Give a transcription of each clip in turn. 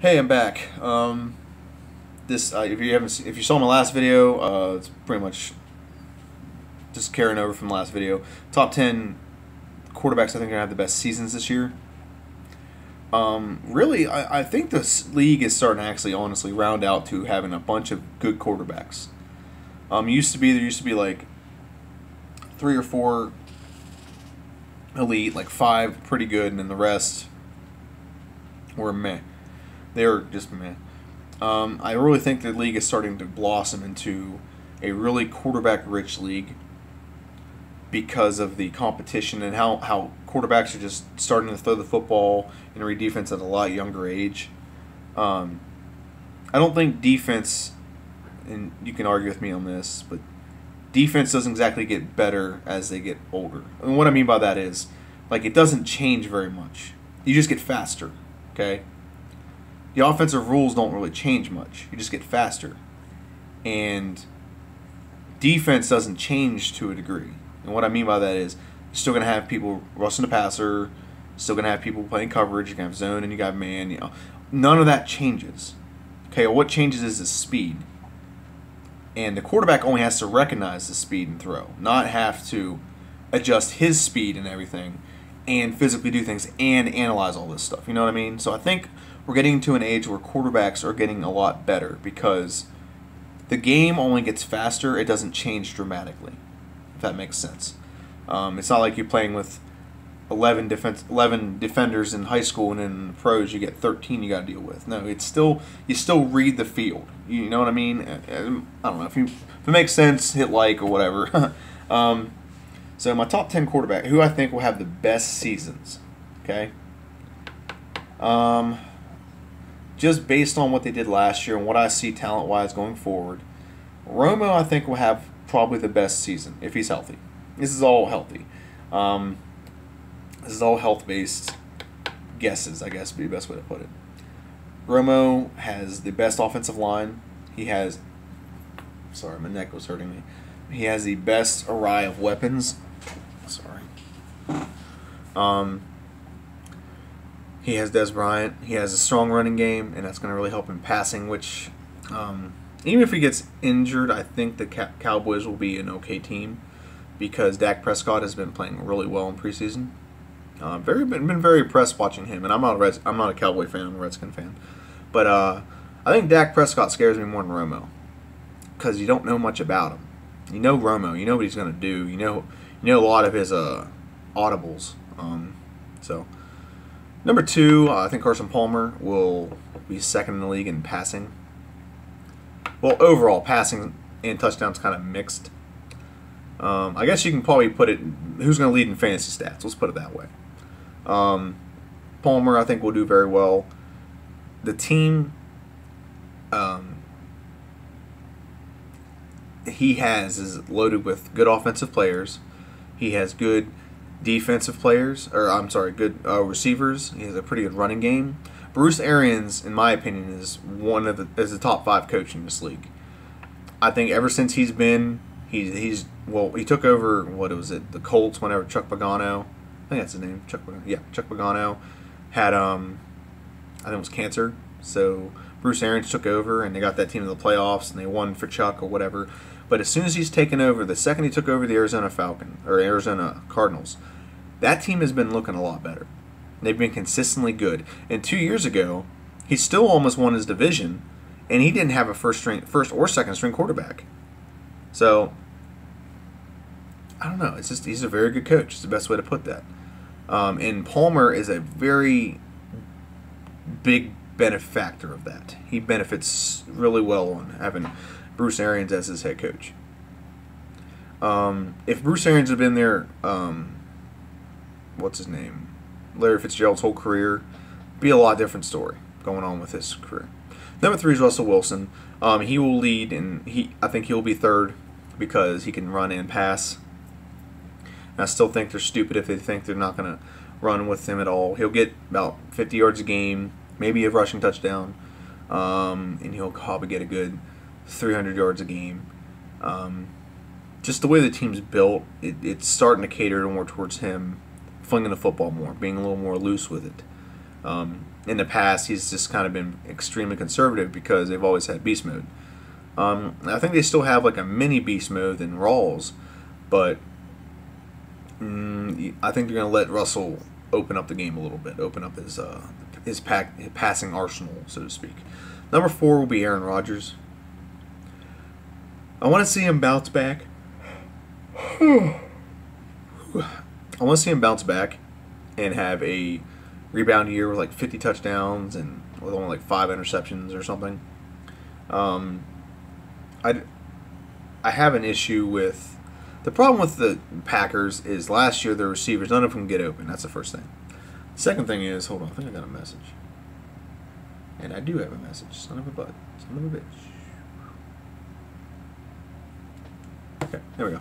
Hey, I'm back. If you saw my last video, it's pretty much just carrying over from the last video. Top 10 quarterbacks I think are gonna have the best seasons this year. Really, I think this league is starting to actually honestly round out to having a bunch of good quarterbacks. There used to be like three or four elite, like five pretty good, and then the rest were meh. They were just meh. I really think the league is starting to blossom into a really quarterback-rich league because of the competition and how quarterbacks are just starting to throw the football and read defense at a lot younger age. I don't think defense, and you can argue with me on this, but defense doesn't exactly get better as they get older. And what I mean by that is, like, it doesn't change very much. You just get faster, okay? The offensive rules don't really change much. You just get faster. And defense doesn't change to a degree. And what I mean by that is you're still going to have people rushing the passer, still going to have people playing coverage, you're going to have zone and you got man. None of that changes. Okay, what changes is the speed. And the quarterback only has to recognize the speed and throw, not have to adjust his speed and everything and physically do things and analyze all this stuff. You know what I mean? So I think we're getting to an age where quarterbacks are getting a lot better because the game only gets faster. It doesn't change dramatically, if that makes sense. It's not like you're playing with 11 defenders in high school and in the pros you get 13 you got to deal with. No, it's still you still read the field. You know what I mean? I don't know if it makes sense. Hit like or whatever. So my top 10 quarterback, who I think will have the best seasons. Okay. Just based on what they did last year and what I see talent-wise going forward, Romo I think will have probably the best season if he's healthy. This is all healthy. This is all health-based guesses, I guess would be the best way to put it. Romo has the best offensive line. He has, sorry, my neck was hurting me. He has the best array of weapons. Sorry. He has Dez Bryant. He has a strong running game, and that's going to really help him passing, which, even if he gets injured, I think the Cowboys will be an okay team because Dak Prescott has been playing really well in preseason. Been very impressed watching him, and I'm not a Cowboy fan. I'm a Redskin fan. But I think Dak Prescott scares me more than Romo because you don't know much about him. You know Romo. You know what he's going to do. You know a lot of his audibles. So number 2, I think Carson Palmer will be second in the league in passing. Well, overall passing and touchdowns kind of mixed. I guess you can probably put it. Who's going to lead in fantasy stats? Let's put it that way. Palmer, I think, will do very well. The team he has is loaded with good offensive players. He has good defensive players, or I'm sorry, good receivers. He has a pretty good running game. Bruce Arians, in my opinion, is the top 5 coach in this league. I think ever since he's been, he took over, what was it, the Colts whenever Chuck Pagano, I think that's his name, Chuck Pagano had I think it was cancer. So Bruce Arians took over and they got that team to the playoffs and they won for Chuck or whatever. But as soon as he's taken over, the second he took over the Arizona Cardinals, that team has been looking a lot better. They've been consistently good. And 2 years ago, he still almost won his division, and he didn't have a first or second string quarterback. So I don't know. It's just he's a very good coach. It's the best way to put that. And Palmer is a very big benefactor of that. He benefits really well on having Bruce Arians as his head coach. If Bruce Arians had been there, what's his name, Larry Fitzgerald's whole career, be a lot different story going on with his career. Number 3 is Russell Wilson. He will lead, and I think he'll be third because he can run and pass. And I still think they're stupid if they think they're not going to run with him at all. He'll get about 50 yards a game, maybe a rushing touchdown, and he'll probably get a good 300 yards a game. Just the way the team's built, it's starting to cater more towards him flinging the football more, being a little more loose with it. in the past he's just kind of been extremely conservative because they've always had beast mode. I think they still have like a mini beast mode in Rawls, but I think they're going to let Russell open up the game a little bit, open up his passing arsenal, so to speak. Number 4 will be Aaron Rodgers. I want to see him bounce back. I want to see him bounce back and have a rebound year with like 50 touchdowns and with only like 5 interceptions or something. I have an issue with the problem with the Packers is last year their receivers, none of them get open. That's the first thing. The second thing is, hold on, I think I got a message. And I do have a message. Son of a butt. Son of a bitch. Okay, there we go.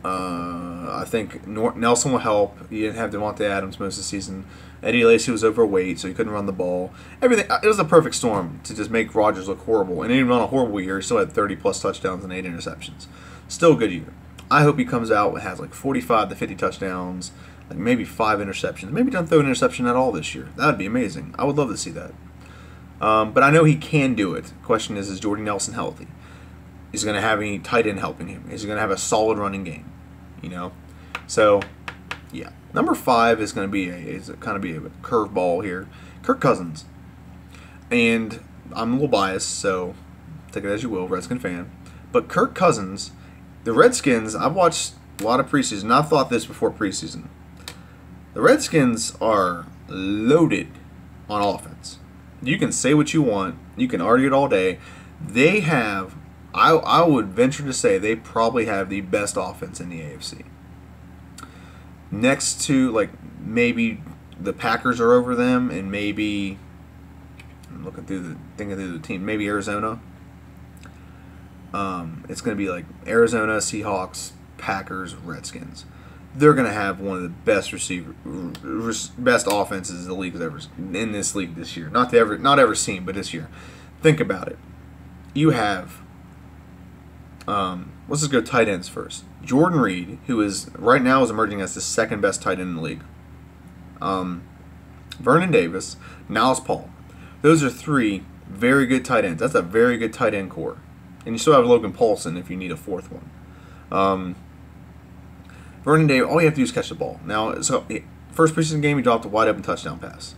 I think Nelson will help. He didn't have Devontae Adams most of the season. Eddie Lacy was overweight, so he couldn't run the ball. Everything. It was a perfect storm to just make Rodgers look horrible. And he didn't run a horrible year. He still had 30-plus touchdowns and 8 interceptions. Still a good year. I hope he comes out and has like 45 to 50 touchdowns, like maybe 5 interceptions. Maybe don't throw an interception at all this year. That would be amazing. I would love to see that. But I know he can do it. The question is Jordy Nelson healthy? Is he going to have any tight end helping him? Is he going to have a solid running game? You know? So, yeah. Number 5 is going to be a curveball here. Kirk Cousins. And I'm a little biased, so take it as you will, Redskin fan. But Kirk Cousins, the Redskins, I've watched a lot of preseason. I've thought this before preseason. The Redskins are loaded on offense. You can say what you want. You can argue it all day. They have, I would venture to say, they probably have the best offense in the AFC. Next to, like, maybe the Packers are over them, and maybe, I'm thinking through the team, maybe Arizona. It's going to be like Arizona, Seahawks, Packers, Redskins. They're going to have one of the best best offenses the league has ever in this league this year. Not ever seen, but this year. Think about it. You have, let's just go tight ends first. Jordan Reed, who is right now is emerging as the second best tight end in the league. Vernon Davis, Niles Paul. Those are 3 very good tight ends. That's a very good tight end core. And you still have Logan Paulson if you need a 4th one. Vernon Davis, all you have to do is catch the ball. Now, so first preseason game, he dropped a wide open touchdown pass.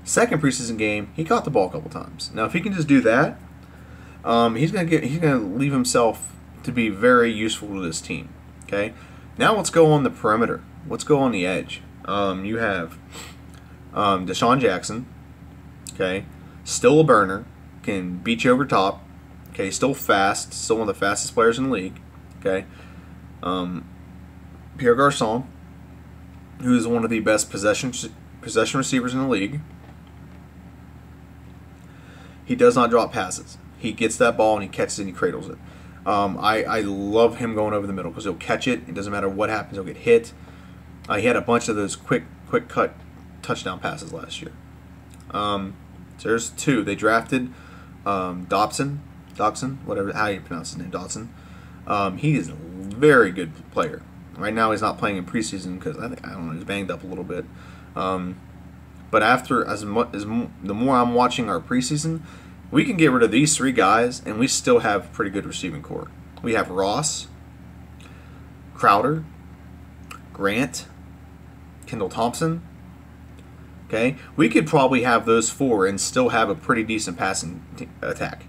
Second preseason game, he caught the ball a couple times. Now, if he can just do that, he's gonna leave himself to be very useful to this team. Okay. Now let's go on the perimeter. Let's go on the edge. You have Deshaun Jackson. Okay, still a burner, can beat you over top. Okay, still fast, still one of the fastest players in the league. Okay. Pierre Garçon, who is one of the best possession receivers in the league. He does not drop passes. He gets that ball and he catches it and he cradles it. I love him going over the middle because he'll catch it. It doesn't matter what happens. He'll get hit. He had a bunch of those quick cut touchdown passes last year. So there's 2. They drafted Dotson, whatever, how you pronounce his name, Dotson. He is a very good player. Right now he's not playing in preseason because I don't know, he's banged up a little bit. But the more I'm watching our preseason, we can get rid of these 3 guys and we still have a pretty good receiving core. We have Ross, Crowder, Grant, Kendall Thompson. Okay, we could probably have those 4 and still have a pretty decent passing attack.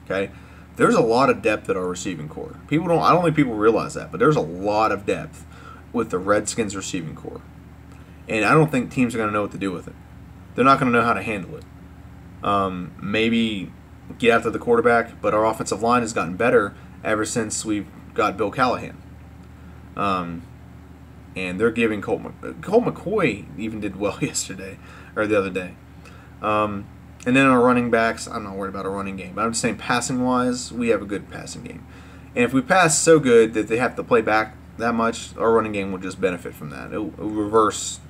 Okay, there's a lot of depth at our receiving core. I don't think people realize that, but there's a lot of depth with the Redskins receiving core, and I don't think teams are going to know what to do with it. They're not going to know how to handle it. Maybe get after the quarterback, but our offensive line has gotten better ever since we've got Bill Callahan. And they're giving Colt McCoy even did well yesterday or the other day. And then our running backs, I'm not worried about a running game, but I'm just saying passing wise, we have a good passing game. And if we pass so good that they have to play back that much, our running game will just benefit from that. It'll reverse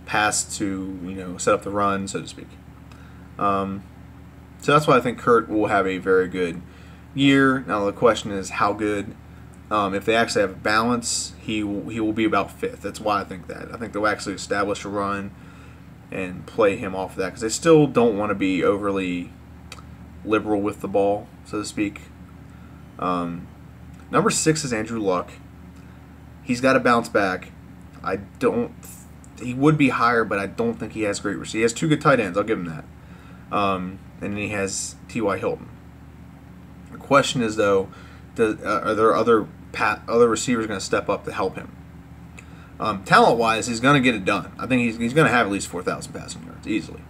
pass to set up the run, so to speak. So that's why I think Kurt will have a very good year. Now the question is how good. If they actually have balance, he will be about 5th. That's why I think that. I think they'll actually establish a run. and play him off of that because they still don't want to be overly liberal with the ball, so to speak. Number 6 is Andrew Luck. He's got to bounce back. He would be higher, but I don't think he has great receivers. He has 2 good tight ends. I'll give him that. And then he has T.Y. Hilton. The question is, though, are there other receivers going to step up to help him? Talent-wise, he's going to get it done. I think he's going to have at least 4,000 passing yards easily.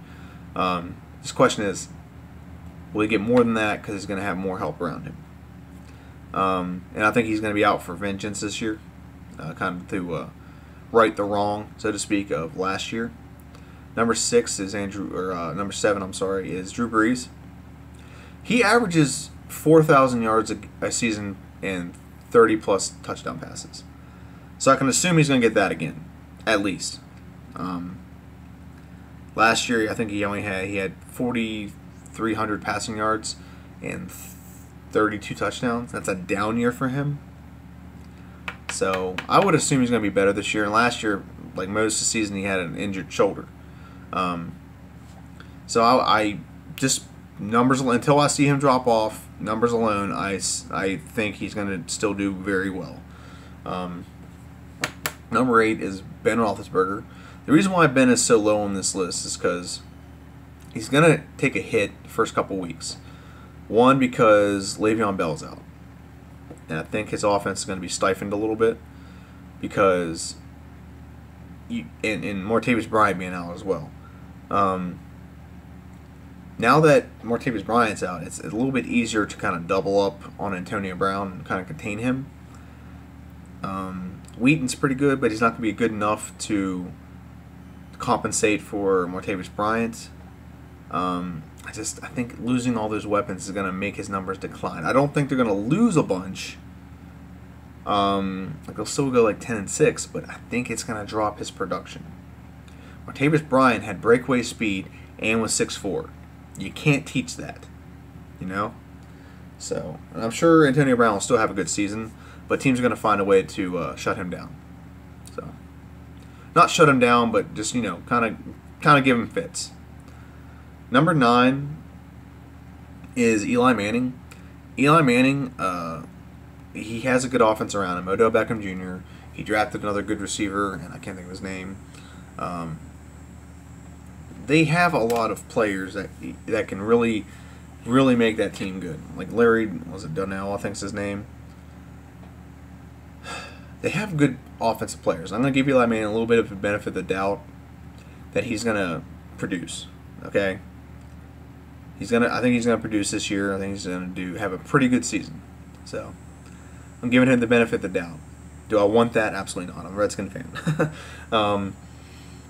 This question is, will he get more than that because he's going to have more help around him? And I think he's going to be out for vengeance this year, kind of to right the wrong, so to speak, of last year. Number 7, I'm sorry, is Drew Brees. He averages 4,000 yards a season and 30-plus touchdown passes. So I can assume he's going to get that again, at least. Last year, I think he had 4,300 passing yards and 32 touchdowns. That's a down year for him. So I would assume he's going to be better this year. And last year, like most of the season, he had an injured shoulder. So I just numbers until I see him drop off. Numbers alone, I think he's going to still do very well. Number 8 is Ben Roethlisberger. The reason why Ben is so low on this list is because he's going to take a hit the first couple weeks. One, because Le'Veon Bell's out. And I think his offense is going to be stifled a little bit because and Martavis Bryant being out as well. Now that Martavis Bryant's out, it's a little bit easier to kind of double up on Antonio Brown and kind of contain him. Wheaton's pretty good, but he's not going to be good enough to compensate for Martavis Bryant. I think losing all those weapons is going to make his numbers decline. I don't think they're going to lose a bunch. They'll still go like 10-6, but I think it's going to drop his production. Martavis Bryant had breakaway speed and was 6'4". You can't teach that, you know? So, and I'm sure Antonio Brown will still have a good season, but teams are going to find a way to shut him down. So, not shut him down, but just, kind of give him fits. Number 9 is Eli Manning. Eli Manning, he has a good offense around him. Odell Beckham Jr. He drafted another good receiver, and I can't think of his name. They have a lot of players that can really, really make that team good. Like Larry, Donnell, I think's his name. They have good offensive players. I'm going to give Eli Manning a little bit of a benefit of the doubt that he's going to produce. Okay, I think he's going to produce this year. I think he's going to have a pretty good season. So I'm giving him the benefit of the doubt. Do I want that? Absolutely not. I'm a Redskin fan.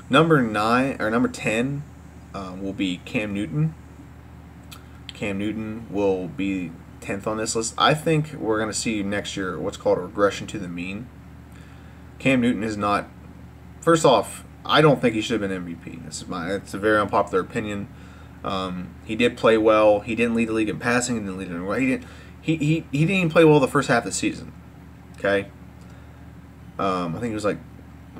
Number 10 will be Cam Newton. Cam Newton will be 10th on this list. I think we're going to see next year what's called a regression to the mean. Cam Newton is not. First off, I don't think he should have been MVP. It's a very unpopular opinion. He did play well. He didn't lead the league in passing. He didn't lead it. He didn't even play well the first half of the season. Okay. I think it was like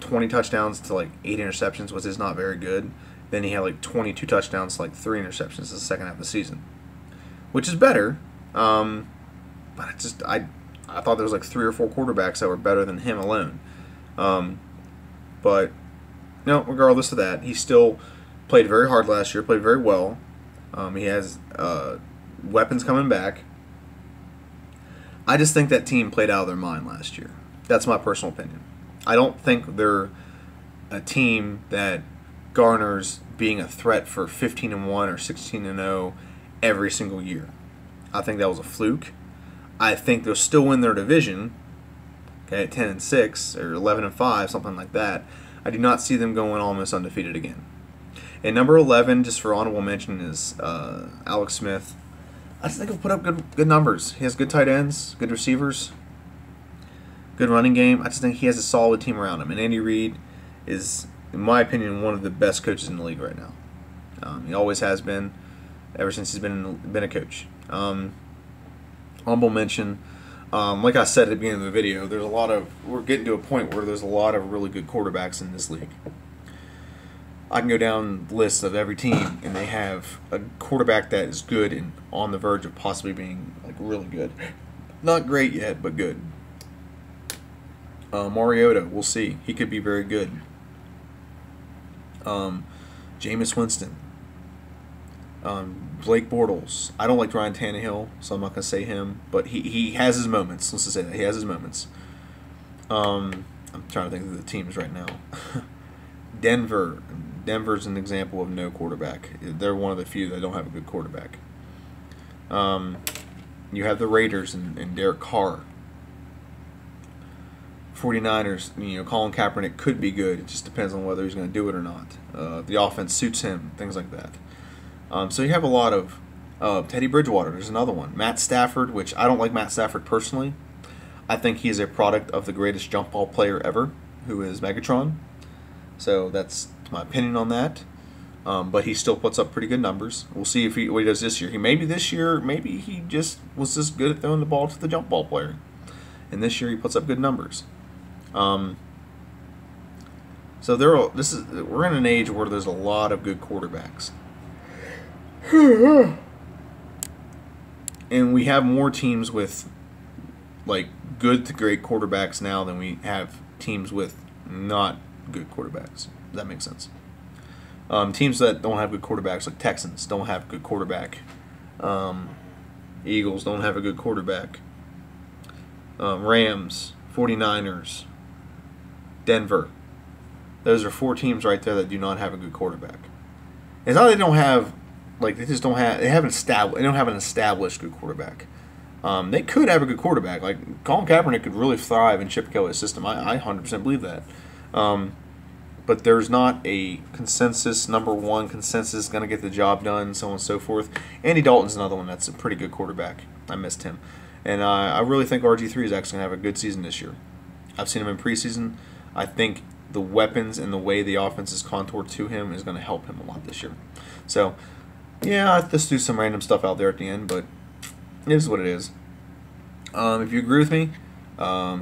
20 touchdowns to like 8 interceptions, which is not very good. Then he had like 22 touchdowns to like 3 interceptions in the second half of the season, which is better. But I thought there was like 3 or 4 quarterbacks that were better than him alone. But no, regardless of that, he still played very hard last year, played very well. He has weapons coming back. I just think that team played out of their mind last year. That's my personal opinion. I don't think they're a team that garners being a threat for 15-1 or 16-0 every single year. I think that was a fluke. I think they'll still win their division, okay, at 10-6 or 11-5, something like that. I do not see them going almost undefeated again. And number 11, just for honorable mention, is Alex Smith. I just think he'll put up good numbers. He has good tight ends, good receivers, good running game. I just think he has a solid team around him. And Andy Reid is, in my opinion, one of the best coaches in the league right now. He always has been, ever since he's been a coach. Honorable mention, like I said at the beginning of the video, we're getting to a point where there's a lot of really good quarterbacks in this league. I can go down the list of every team, and they have a quarterback that is good and on the verge of possibly being like really good. Not great yet, but good. Mariota, we'll see. He could be very good. Jameis Winston. Blake Bortles. I don't like Ryan Tannehill, so I'm not going to say him. But he has his moments. Let's just say that. He has his moments. I'm trying to think of the teams right now. Denver. Denver's an example of no quarterback. They're one of the few that don't have a good quarterback. You have the Raiders and Derek Carr. 49ers, Colin Kaepernick could be good. It just depends on whether he's going to do it or not. The offense suits him, things like that. So you have a lot of Teddy Bridgewater. There's another one. Matt Stafford, which I don't like Matt Stafford personally. I think he is a product of the greatest jump ball player ever, who is Megatron. So that's my opinion on that. But he still puts up pretty good numbers. We'll see what he does this year. Maybe he just was just good at throwing the ball to the jump ball player. And this year he puts up good numbers. So we're in an age where there's a lot of good quarterbacks. And we have more teams with like good to great quarterbacks now than we have teams with not good quarterbacks. Does that make sense? Teams that don't have good quarterbacks, like Texans, don't have a good quarterback. Eagles don't have a good quarterback. Rams, 49ers, Denver. Those are 4 teams right there that do not have a good quarterback. It's not that they don't have, like they don't have an established good quarterback. They could have a good quarterback. Like Colin Kaepernick could really thrive in Chip Kelly's system. I 100% believe that. But there's not a consensus, number one consensus, going to get the job done, so on and so forth. Andy Dalton's another one that's a pretty good quarterback. I missed him. And I really think RG3 is actually going to have a good season this year. I've seen him in preseason. I think the weapons and the way the offense is contoured to him is going to help him a lot this year. So, yeah, I just do some random stuff out there at the end, but it is what it is. If you agree with me,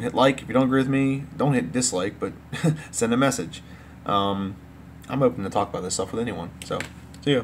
hit like. If you don't agree with me, don't hit dislike, but send a message. I'm open to talk about this stuff with anyone. So, see ya.